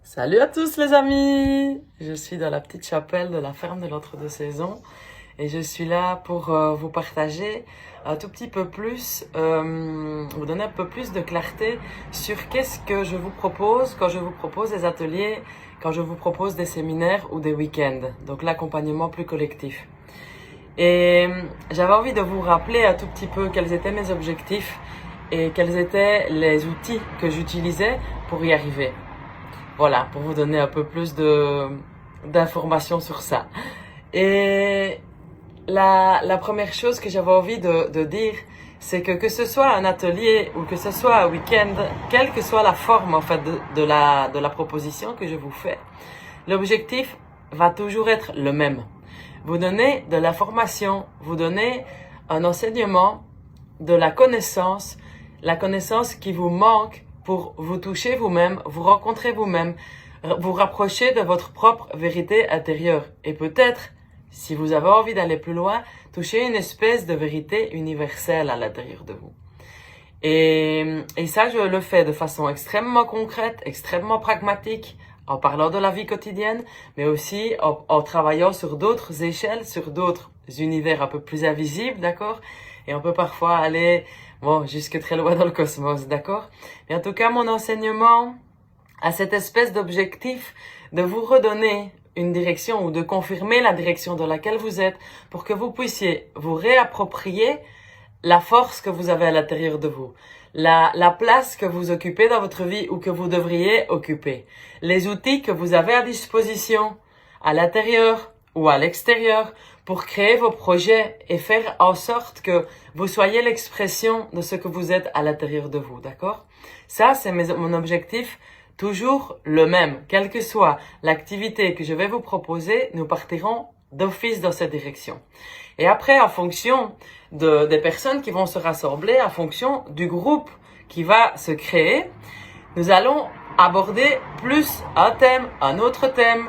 Salut à tous les amis! Je suis dans la petite chapelle de la ferme de l'Entre-deux Saisons et je suis là pour vous partager un tout petit peu plus, vous donner un peu plus de clarté sur qu'est-ce que je vous propose quand je vous propose des ateliers, quand je vous propose des séminaires ou des week-ends, donc l'accompagnement plus collectif. Et j'avais envie de vous rappeler un tout petit peu quels étaient mes objectifs et quels étaient les outils que j'utilisais pour y arriver. Voilà, pour vous donner un peu plus d'informations sur ça. Et la première chose que j'avais envie de dire, c'est que ce soit un atelier ou que ce soit un week-end, quelle que soit la forme en fait de la proposition que je vous fais, l'objectif va toujours être le même. Vous donner de l'information, vous donner un enseignement, de la connaissance qui vous manque pour vous toucher vous-même, vous rencontrer vous-même, vous rapprocher de votre propre vérité intérieure. Et peut-être, si vous avez envie d'aller plus loin, toucher une espèce de vérité universelle à l'intérieur de vous. Et ça, je le fais de façon extrêmement concrète, extrêmement pragmatique, en parlant de la vie quotidienne, mais aussi en travaillant sur d'autres échelles, sur d'autres univers un peu plus invisibles, d'accord? Et on peut parfois aller jusque très loin dans le cosmos, d'accord? Mais en tout cas, mon enseignement a cette espèce d'objectif de vous redonner une direction ou de confirmer la direction dans laquelle vous êtes pour que vous puissiez vous réapproprier la force que vous avez à l'intérieur de vous, la place que vous occupez dans votre vie ou que vous devriez occuper, les outils que vous avez à disposition à l'intérieur ou à l'extérieur pour créer vos projets et faire en sorte que vous soyez l'expression de ce que vous êtes à l'intérieur de vous, d'accord? Ça, c'est mon objectif, toujours le même. Quelle que soit l'activité que je vais vous proposer, nous partirons d'office dans cette direction. Et après, en fonction des personnes qui vont se rassembler, en fonction du groupe qui va se créer, nous allons aborder plus un thème, un autre thème.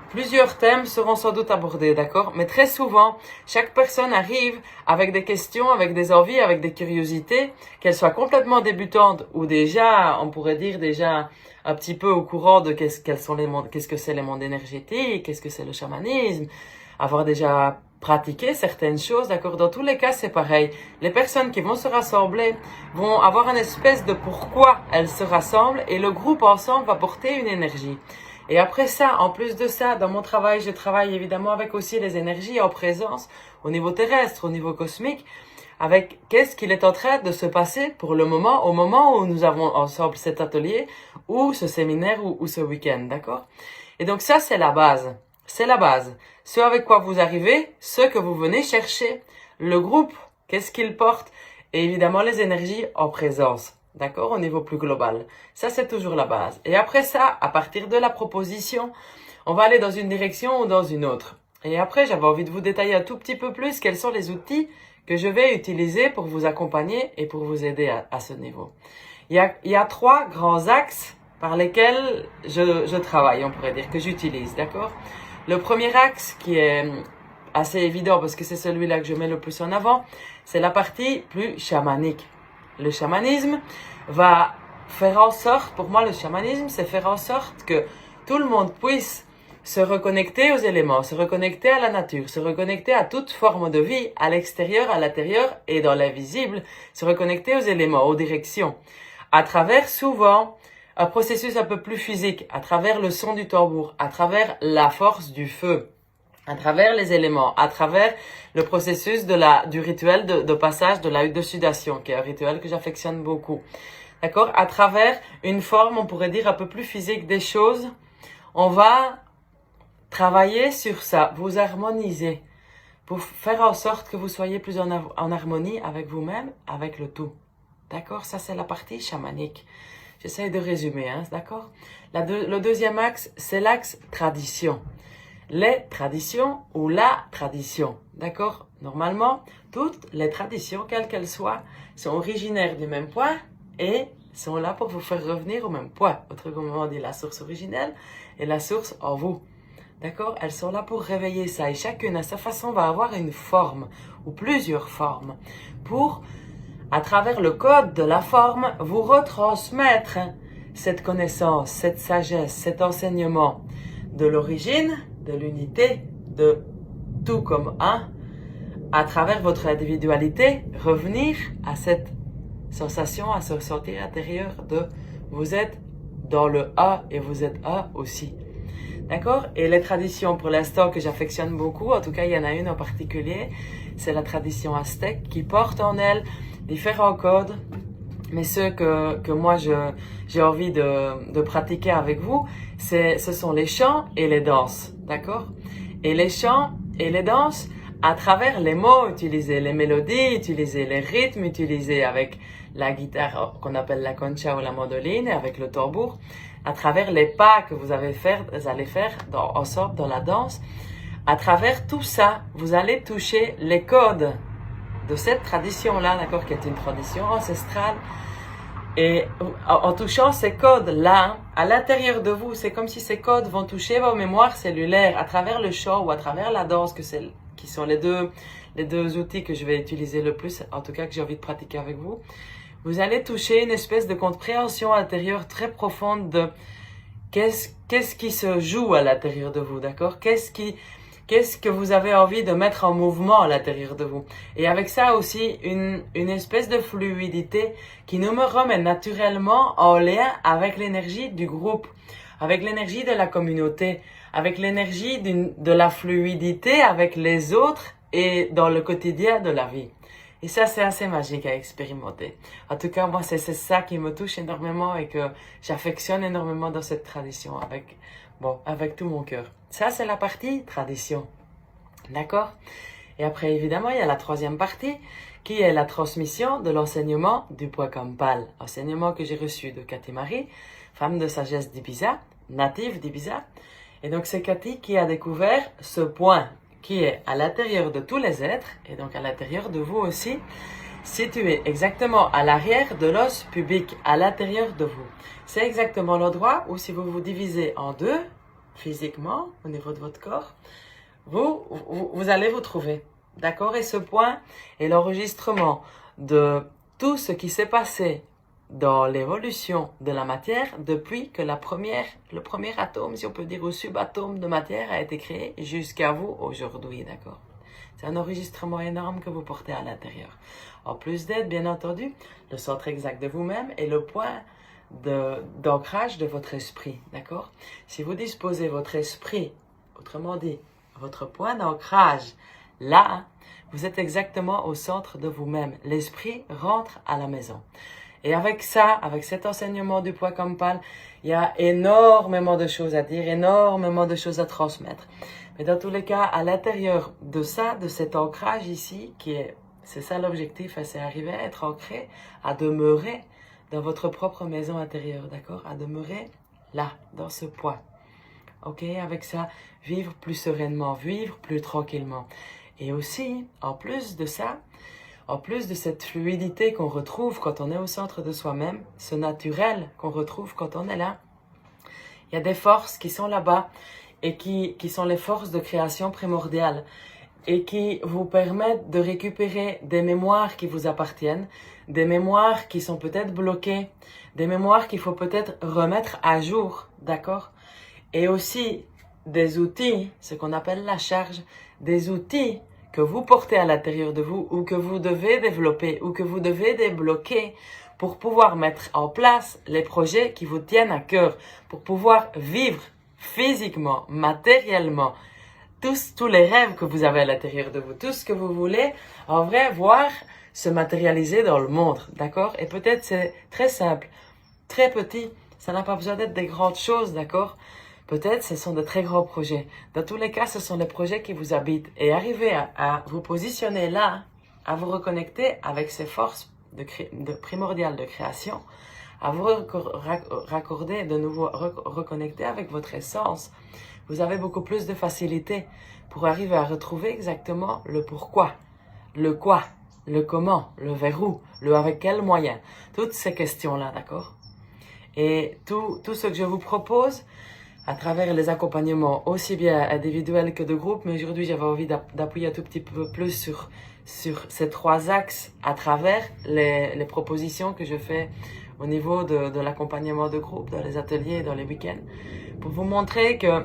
Plusieurs thèmes seront sans doute abordés, d'accord? Mais très souvent, chaque personne arrive avec des questions, avec des envies, avec des curiosités, qu'elles soient complètement débutantes ou déjà, on pourrait dire déjà un petit peu au courant de qu'est-ce que c'est les mondes énergétiques, qu'est-ce que c'est le chamanisme, avoir déjà pratiqué certaines choses, d'accord? Dans tous les cas, c'est pareil. Les personnes qui vont se rassembler vont avoir une espèce de pourquoi elles se rassemblent et le groupe ensemble va porter une énergie. Et après ça, en plus de ça, dans mon travail, je travaille évidemment avec aussi les énergies en présence au niveau terrestre, au niveau cosmique, avec qu'est-ce qu'il est en train de se passer pour le moment, au moment où nous avons ensemble cet atelier ou ce séminaire ou ce week-end, d'accord? Et donc ça, c'est la base. C'est la base. Ce avec quoi vous arrivez, ce que vous venez chercher, le groupe, qu'est-ce qu'il porte, et évidemment les énergies en présence. D'accord? Au niveau plus global. Ça, c'est toujours la base. Et après ça, à partir de la proposition, on va aller dans une direction ou dans une autre. Et après, j'avais envie de vous détailler un tout petit peu plus quels sont les outils que je vais utiliser pour vous accompagner et pour vous aider à ce niveau. Il y a 3 grands axes par lesquels je travaille, on pourrait dire, que j'utilise. D'accord? Le premier axe qui est assez évident parce que c'est celui-là que je mets le plus en avant, c'est la partie plus chamanique. Le chamanisme va faire en sorte, pour moi le chamanisme, c'est faire en sorte que tout le monde puisse se reconnecter aux éléments, se reconnecter à la nature, se reconnecter à toute forme de vie, à l'extérieur, à l'intérieur et dans l'invisible, se reconnecter aux éléments, aux directions, à travers souvent un processus un peu plus physique, à travers le son du tambour, à travers la force du feu, à travers les éléments, à travers le processus du rituel de passage de la hutte de sudation, qui est un rituel que j'affectionne beaucoup. D'accord? À travers une forme, on pourrait dire, un peu plus physique des choses, on va travailler sur ça, vous harmoniser, pour faire en sorte que vous soyez plus en harmonie avec vous-même, avec le tout. D'accord? Ça, c'est la partie chamanique. J'essaie de résumer, hein, d'accord? Le deuxième axe, c'est l'axe tradition. Les traditions ou la tradition, d'accord? Normalement, toutes les traditions, quelles qu'elles soient, sont originaires du même point et sont là pour vous faire revenir au même point. Autrement dit, la source originelle et la source en vous. D'accord? Elles sont là pour réveiller ça et chacune à sa façon va avoir une forme ou plusieurs formes pour, à travers le code de la forme, vous retransmettre cette connaissance, cette sagesse, cet enseignement de l'origine, de l'unité, de tout comme un, à travers votre individualité, revenir à cette sensation, à ce ressentir intérieur de vous êtes dans le A et vous êtes A aussi. D'accord? Et les traditions pour l'instant que j'affectionne beaucoup, en tout cas il y en a une en particulier, c'est la tradition aztèque qui porte en elle différents codes, mais ceux que moi j'ai envie de pratiquer avec vous, ce sont les chants et les danses. D'accord? Et les chants et les danses, à travers les mots utilisés, les mélodies utilisées, les rythmes utilisés avec la guitare qu'on appelle la concha ou la mandoline et avec le tambour, à travers les pas que vous allez faire ensemble dans la danse, à travers tout ça, vous allez toucher les codes de cette tradition-là, d'accord, qui est une tradition ancestrale. Et en touchant ces codes-là, à l'intérieur de vous, c'est comme si ces codes vont toucher vos mémoires cellulaires à travers le chant ou à travers la danse, qui sont les deux outils que je vais utiliser le plus, en tout cas que j'ai envie de pratiquer avec vous. Vous allez toucher une espèce de compréhension intérieure très profonde de qu'est-ce qui se joue à l'intérieur de vous, d'accord? Qu'est-ce que vous avez envie de mettre en mouvement à l'intérieur de vous? Et avec ça aussi, une espèce de fluidité qui nous me remet naturellement en lien avec l'énergie du groupe, avec l'énergie de la communauté, avec l'énergie de la fluidité avec les autres et dans le quotidien de la vie. Et ça, c'est assez magique à expérimenter. En tout cas, moi, c'est ça qui me touche énormément et que j'affectionne énormément dans cette tradition avec tout mon cœur. Ça, c'est la partie tradition. D'accord? Et après, évidemment, il y a la troisième partie qui est la transmission de l'enseignement du poids Kampal. Enseignement que j'ai reçu de Cathy Marie, femme de sagesse d'Ibiza, native d'Ibiza. Et donc, c'est Cathy qui a découvert ce point qui est à l'intérieur de tous les êtres, et donc à l'intérieur de vous aussi, situé exactement à l'arrière de l'os pubique, à l'intérieur de vous. C'est exactement l'endroit où si vous vous divisez en deux, physiquement, au niveau de votre corps, vous allez vous trouver. D'accord? Et ce point est l'enregistrement de tout ce qui s'est passé dans l'évolution de la matière depuis que le premier atome, si on peut dire, ou subatome de matière a été créé jusqu'à vous aujourd'hui, d'accord? C'est un enregistrement énorme que vous portez à l'intérieur. En plus d'être, bien entendu, le centre exact de vous-même et le point d'ancrage de votre esprit, d'accord? Si vous disposez votre esprit, autrement dit, votre point d'ancrage, là, vous êtes exactement au centre de vous-même. L'esprit rentre à la maison. Et avec ça, avec cet enseignement du poids Kampal, il y a énormément de choses à dire, énormément de choses à transmettre. Mais dans tous les cas, à l'intérieur de ça, de cet ancrage ici, c'est ça l'objectif, c'est arriver à être ancré, à demeurer dans votre propre maison intérieure, d'accord? À demeurer là, dans ce poids. Ok? Avec ça, vivre plus sereinement, vivre plus tranquillement. Et aussi, en plus de ça, en plus de cette fluidité qu'on retrouve quand on est au centre de soi-même, ce naturel qu'on retrouve quand on est là, il y a des forces qui sont là-bas et qui sont les forces de création primordiales et qui vous permettent de récupérer des mémoires qui vous appartiennent, des mémoires qui sont peut-être bloquées, des mémoires qu'il faut peut-être remettre à jour, d'accord? Et aussi des outils, ce qu'on appelle la charge, des outils que vous portez à l'intérieur de vous ou que vous devez développer ou que vous devez débloquer pour pouvoir mettre en place les projets qui vous tiennent à cœur, pour pouvoir vivre physiquement, matériellement, tous les rêves que vous avez à l'intérieur de vous, tout ce que vous voulez, en vrai, voir se matérialiser dans le monde, d'accord? Et peut-être c'est très simple, très petit, ça n'a pas besoin d'être des grandes choses, d'accord? Peut-être ce sont de très grands projets. Dans tous les cas, ce sont les projets qui vous habitent. Et arriver à vous positionner là, à vous reconnecter avec ces forces primordiales de création, à vous raccorder, de nouveau reconnecter avec votre essence, vous avez beaucoup plus de facilité pour arriver à retrouver exactement le pourquoi, le quoi, le comment, le vers où, le avec quel moyen. Toutes ces questions-là, d'accord? Et tout ce que je vous propose, à travers les accompagnements aussi bien individuels que de groupe, mais aujourd'hui j'avais envie d'appuyer un tout petit peu plus sur ces trois axes à travers les propositions que je fais au niveau de l'accompagnement de groupe, dans les ateliers, dans les week-ends, pour vous montrer que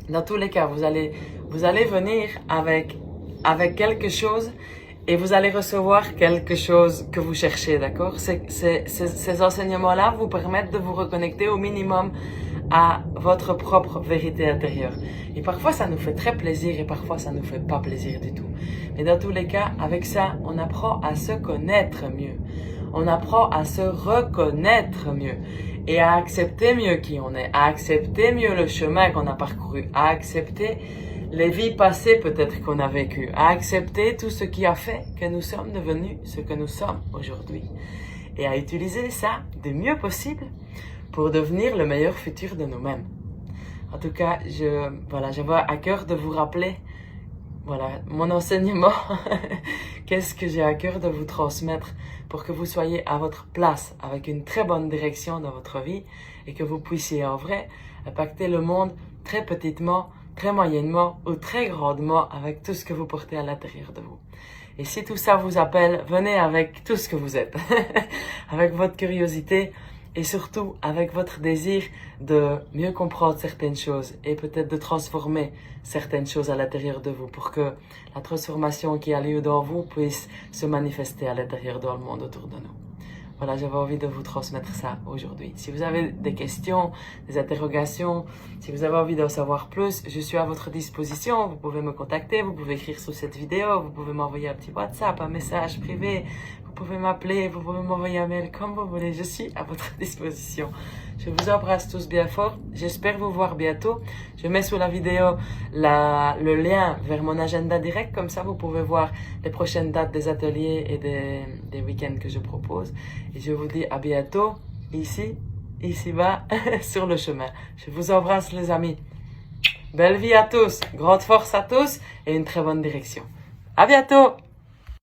dans tous les cas, vous allez venir avec quelque chose et vous allez recevoir quelque chose que vous cherchez, d'accord? Ces enseignements-là vous permettent de vous reconnecter au minimum à votre propre vérité intérieure. Et parfois, ça nous fait très plaisir et parfois, ça nous fait pas plaisir du tout. Mais dans tous les cas, avec ça, on apprend à se connaître mieux. On apprend à se reconnaître mieux et à accepter mieux qui on est, à accepter mieux le chemin qu'on a parcouru, à accepter les vies passées peut-être qu'on a vécues, à accepter tout ce qui a fait que nous sommes devenus ce que nous sommes aujourd'hui et à utiliser ça du mieux possible pour devenir le meilleur futur de nous-mêmes. En tout cas, j'avais à cœur de vous rappeler mon enseignement, qu'est-ce que j'ai à cœur de vous transmettre pour que vous soyez à votre place avec une très bonne direction dans votre vie et que vous puissiez en vrai impacter le monde très petitement, très moyennement ou très grandement avec tout ce que vous portez à l'intérieur de vous. Et si tout ça vous appelle, venez avec tout ce que vous êtes, avec votre curiosité et surtout avec votre désir de mieux comprendre certaines choses et peut-être de transformer certaines choses à l'intérieur de vous pour que la transformation qui a lieu dans vous puisse se manifester à l'intérieur dans le monde autour de nous. Voilà, j'avais envie de vous transmettre ça aujourd'hui. Si vous avez des questions, des interrogations, si vous avez envie d'en savoir plus, je suis à votre disposition. Vous pouvez me contacter, vous pouvez écrire sous cette vidéo, vous pouvez m'envoyer un petit WhatsApp, un message privé, vous pouvez m'appeler, vous pouvez m'envoyer un mail comme vous voulez. Je suis à votre disposition. Je vous embrasse tous bien fort. J'espère vous voir bientôt. Je mets sous la vidéo le lien vers mon agenda direct. Comme ça, vous pouvez voir les prochaines dates des ateliers et des week-ends que je propose. Et je vous dis à bientôt, ici-bas, sur le chemin. Je vous embrasse les amis. Belle vie à tous, grande force à tous et une très bonne direction. À bientôt!